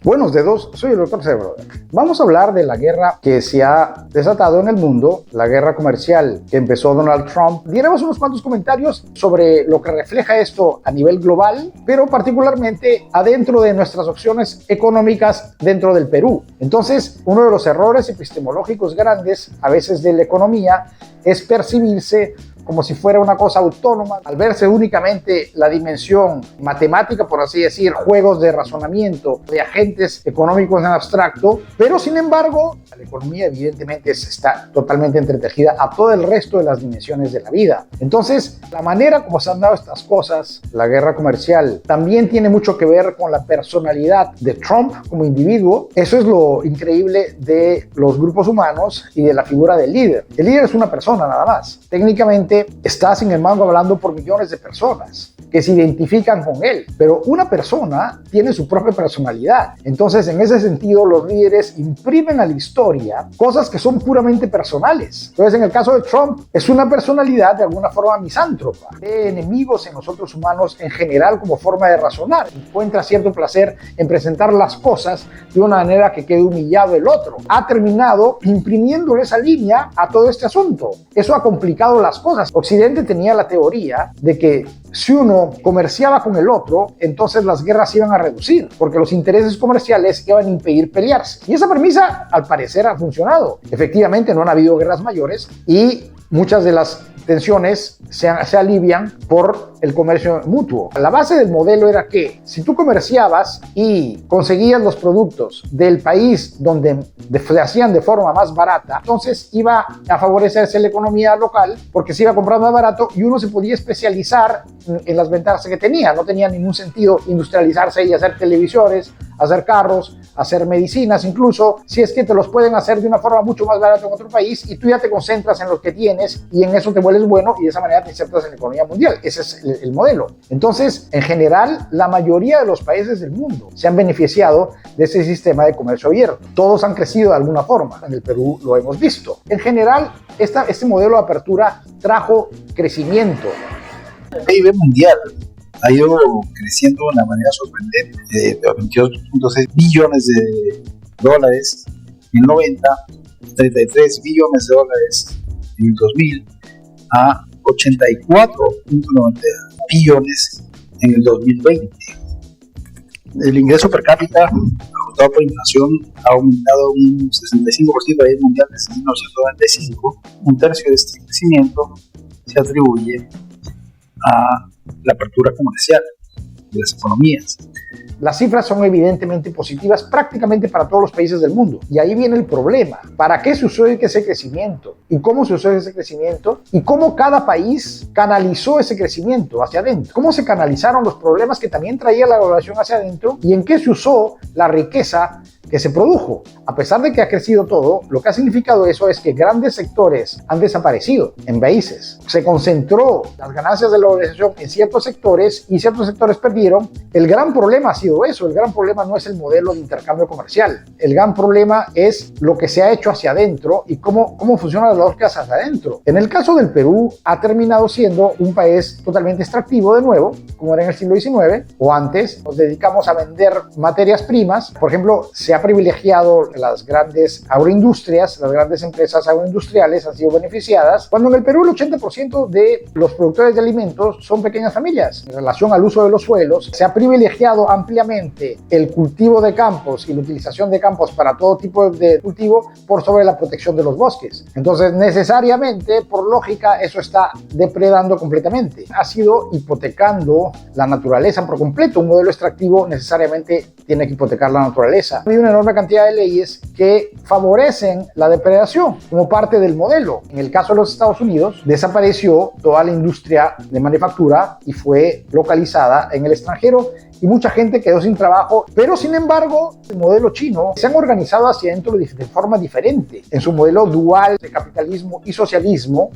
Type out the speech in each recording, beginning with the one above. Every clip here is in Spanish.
Buenos dedos, soy el Dr. Cerebro. Vamos a hablar de la guerra que se ha desatado en el mundo, la guerra comercial que empezó Donald Trump. Diremos unos cuantos comentarios sobre lo que refleja esto a nivel global, pero particularmente adentro de nuestras opciones económicas dentro del Perú. Entonces, uno de los errores epistemológicos grandes a veces de la economía es percibirse como si fuera una cosa autónoma, al verse únicamente la dimensión matemática, por así decir, juegos de razonamiento de agentes económicos en abstracto, pero sin embargo, la economía evidentemente está totalmente entretejida a todo el resto de las dimensiones de la vida. Entonces, la manera como se han dado estas cosas, la guerra comercial, también tiene mucho que ver con la personalidad de Trump como individuo. Eso es lo increíble de los grupos humanos y de la figura del líder. El líder es una persona nada más. Técnicamente, está sin embargo hablando por millones de personas que se identifican con él, pero una persona tiene su propia personalidad. Entonces, en ese sentido, los líderes imprimen a la historia cosas que son puramente personales. Entonces, en el caso de Trump, es una personalidad de alguna forma misántropa, ve enemigos en los otros humanos en general como forma de razonar, encuentra cierto placer en presentar las cosas de una manera que quede humillado el otro. Ha terminado imprimiéndole esa línea a todo este asunto. Eso ha complicado las cosas. Occidente tenía la teoría de que si uno comerciaba con el otro, entonces las guerras iban a reducir, porque los intereses comerciales iban a impedir pelearse. Y esa premisa, al parecer, ha funcionado. Efectivamente, no han habido guerras mayores y muchas de las tensiones se alivian por el comercio mutuo. La base del modelo era que si tú comerciabas y conseguías los productos del país donde se hacían de forma más barata, entonces iba a favorecerse la economía local porque se iba a comprar más barato y uno se podía especializar en las ventajas que tenía. No tenía ningún sentido industrializarse y hacer televisores, hacer carros, hacer medicinas, incluso si es que te los pueden hacer de una forma mucho más barata en otro país y tú ya te concentras en lo que tienes y en eso te vuelves bueno y de esa manera te insertas en la economía mundial. Ese es el modelo. Entonces, en general, la mayoría de los países del mundo se han beneficiado de ese sistema de comercio abierto. Todos han crecido de alguna forma. En el Perú lo hemos visto. En general, este modelo de apertura trajo crecimiento. El PIB mundial ha ido creciendo de una manera sorprendente, de 22.6 billones de dólares en el 90, 33 billones de dólares en el 2000, a 84.90 billones en el 2020. El ingreso per cápita, ajustado por inflación, ha aumentado un 65% a nivel mundial desde 1995. Un tercio de este crecimiento se atribuye a la apertura comercial de las economías. Las cifras son evidentemente positivas prácticamente para todos los países del mundo. Y ahí viene el problema. ¿Para qué se usó ese crecimiento? ¿Y cómo se usó ese crecimiento? ¿Y cómo cada país canalizó ese crecimiento hacia adentro? ¿Cómo se canalizaron los problemas que también traía la globalización hacia adentro? ¿Y en qué se usó la riqueza que se produjo? A pesar de que ha crecido todo, lo que ha significado eso es que grandes sectores han desaparecido en países. Se concentró las ganancias de la globalización en ciertos sectores y ciertos sectores perdieron. El gran problema ha sido eso. El gran problema no es el modelo de intercambio comercial. El gran problema es lo que se ha hecho hacia adentro y cómo funcionan las lógicas hacia adentro. En el caso del Perú, ha terminado siendo un país totalmente extractivo de nuevo, como era en el siglo XIX o antes. Nos dedicamos a vender materias primas. Por ejemplo, se ha privilegiado las grandes agroindustrias, las grandes empresas agroindustriales han sido beneficiadas, cuando en el Perú el 80% de los productores de alimentos son pequeñas familias. En relación al uso de los suelos, se ha privilegiado ampliamente el cultivo de campos y la utilización de campos para todo tipo de cultivo por sobre la protección de los bosques. Entonces, necesariamente, por lógica, eso está depredando completamente. Ha sido hipotecando la naturaleza por completo. Un modelo extractivo necesariamente tiene que hipotecar la naturaleza. Ha habido una enorme cantidad de leyes que favorecen la depredación como parte del modelo. En el caso de los Estados Unidos, desapareció toda la industria de manufactura y fue localizada en el extranjero y mucha gente quedó sin trabajo, pero sin embargo el modelo chino se han organizado hacia adentro de forma diferente. En su modelo dual de capitalismo y socialismo,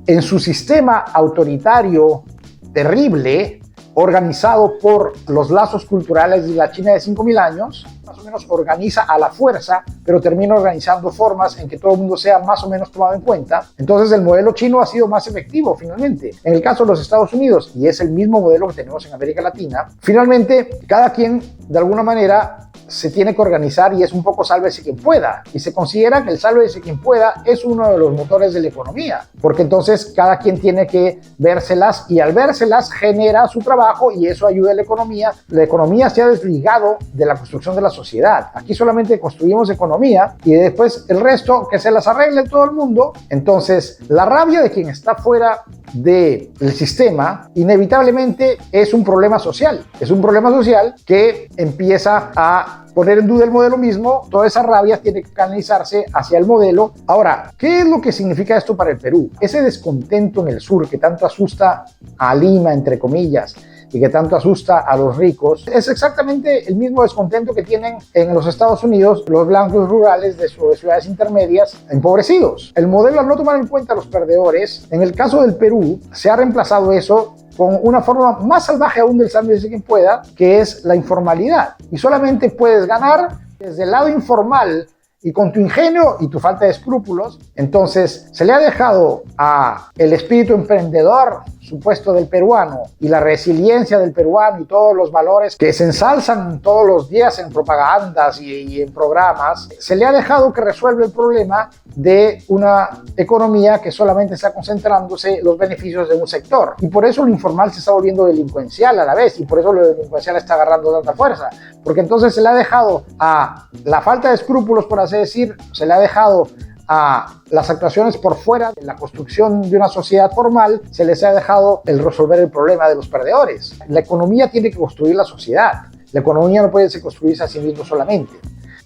en su sistema autoritario terrible, organizado por los lazos culturales de la China de 5.000 años, más o menos organiza a la fuerza, pero termina organizando formas en que todo el mundo sea más o menos tomado en cuenta. Entonces el modelo chino ha sido más efectivo finalmente. En el caso de los Estados Unidos, y es el mismo modelo que tenemos en América Latina, finalmente cada quien de alguna manera se tiene que organizar y es un poco sálvese quien pueda. Y se considera que el sálvese quien pueda es uno de los motores de la economía, porque entonces cada quien tiene que vérselas y al vérselas genera su trabajo y eso ayuda a la economía. La economía se ha desligado de la construcción de la sociedad. Aquí solamente construimos economía y después el resto que se las arregle todo el mundo. Entonces, la rabia de quien está fuera del sistema inevitablemente es un problema social. Es un problema social que empieza a poner en duda el modelo mismo. Toda esa rabia tiene que canalizarse hacia el modelo. Ahora, ¿qué es lo que significa esto para el Perú? Ese descontento en el sur que tanto asusta a Lima, entre comillas, y que tanto asusta a los ricos, es exactamente el mismo descontento que tienen en los Estados Unidos los blancos rurales de ciudades intermedias empobrecidos. El modelo, al no tomar en cuenta a los perdedores, en el caso del Perú, se ha reemplazado eso con una forma más salvaje aún del sálvese quien pueda, que es la informalidad. Y solamente puedes ganar desde el lado informal y con tu ingenio y tu falta de escrúpulos. Entonces se le ha dejado a el espíritu emprendedor supuesto del peruano y la resiliencia del peruano y todos los valores que se ensalzan todos los días en propagandas y en programas, se le ha dejado que resuelva el problema de una economía que solamente está concentrándose los beneficios de un sector. Y por eso lo informal se está volviendo delincuencial a la vez y por eso lo delincuencial está agarrando tanta fuerza, porque entonces se le ha dejado a la falta de escrúpulos, por así decir, se le ha dejado a las actuaciones por fuera de la construcción de una sociedad formal, se les ha dejado el resolver el problema de los perdedores. La economía tiene que construir la sociedad. La economía no puede construirse a sí mismo solamente.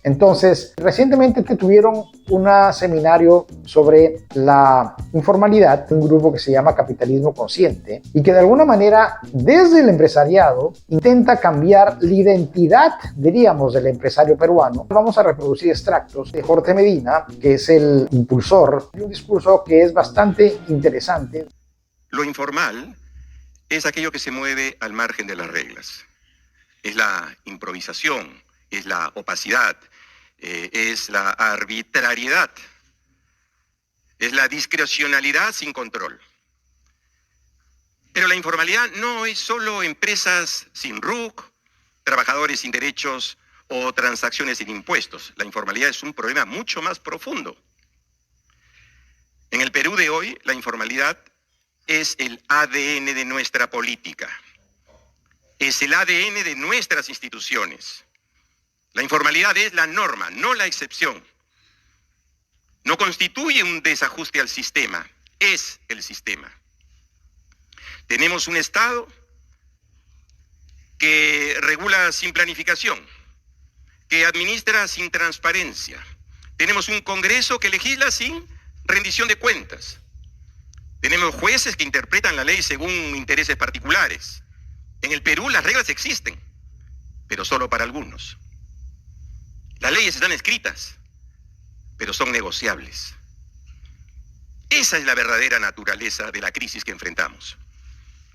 Entonces, recientemente tuvieron un seminario sobre la informalidad, un grupo que se llama Capitalismo Consciente, y que de alguna manera desde el empresariado intenta cambiar la identidad, diríamos, del empresario peruano. Vamos a reproducir extractos de Jorge Medina, que es el impulsor de un discurso que es bastante interesante. Lo informal es aquello que se mueve al margen de las reglas. Es la improvisación, es la opacidad, es la arbitrariedad, es la discrecionalidad sin control. Pero la informalidad no es solo empresas sin RUC, trabajadores sin derechos o transacciones sin impuestos. La informalidad es un problema mucho más profundo. En el Perú de hoy, la informalidad es el ADN de nuestra política, es el ADN de nuestras instituciones. La informalidad es la norma, no la excepción. No constituye un desajuste al sistema, es el sistema. Tenemos un Estado que regula sin planificación, que administra sin transparencia. Tenemos un Congreso que legisla sin rendición de cuentas. Tenemos jueces que interpretan la ley según intereses particulares. En el Perú las reglas existen, pero solo para algunos. Las leyes están escritas, pero son negociables. Esa es la verdadera naturaleza de la crisis que enfrentamos.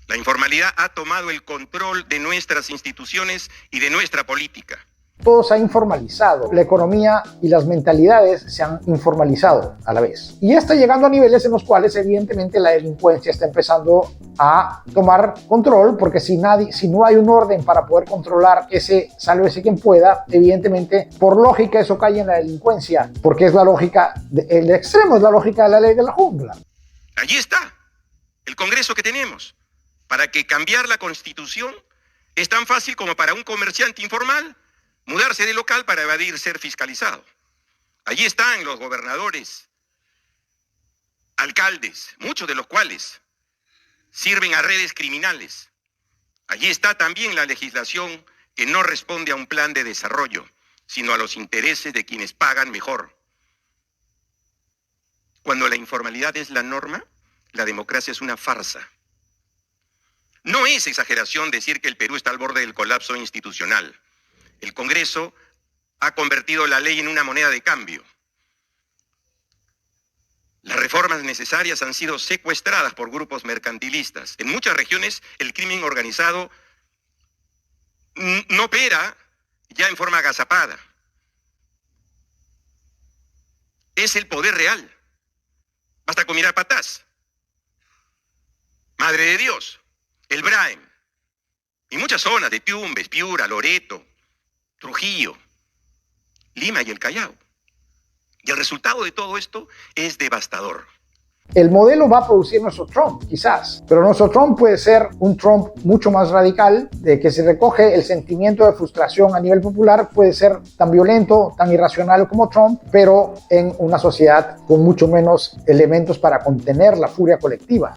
La informalidad ha tomado el control de nuestras instituciones y de nuestra política. Todo se ha informalizado, la economía y las mentalidades se han informalizado a la vez. Y ya está llegando a niveles en los cuales evidentemente la delincuencia está empezando a tomar control, porque si no hay un orden para poder controlar ese sálvese quien pueda, evidentemente por lógica eso cae en la delincuencia, porque es la lógica, el extremo es la lógica de la ley de la jungla. Allí está el Congreso que tenemos, para que cambiar la Constitución es tan fácil como para un comerciante informal mudarse de local para evadir ser fiscalizado. Allí están los gobernadores, alcaldes, muchos de los cuales sirven a redes criminales. Allí está también la legislación que no responde a un plan de desarrollo, sino a los intereses de quienes pagan mejor. Cuando la informalidad es la norma, la democracia es una farsa. No es exageración decir que el Perú está al borde del colapso institucional. El Congreso ha convertido la ley en una moneda de cambio. Las reformas necesarias han sido secuestradas por grupos mercantilistas. En muchas regiones el crimen organizado no opera ya en forma agazapada. Es el poder real. Basta con mirar Patás, Madre de Dios, el Braem y muchas zonas de Tumbes, Piura, Loreto, Trujillo, Lima y el Callao. Y el resultado de todo esto es devastador. El modelo va a producir nuestro Trump, quizás, pero nuestro Trump puede ser un Trump mucho más radical, de que se recoge el sentimiento de frustración a nivel popular, puede ser tan violento, tan irracional como Trump, pero en una sociedad con mucho menos elementos para contener la furia colectiva.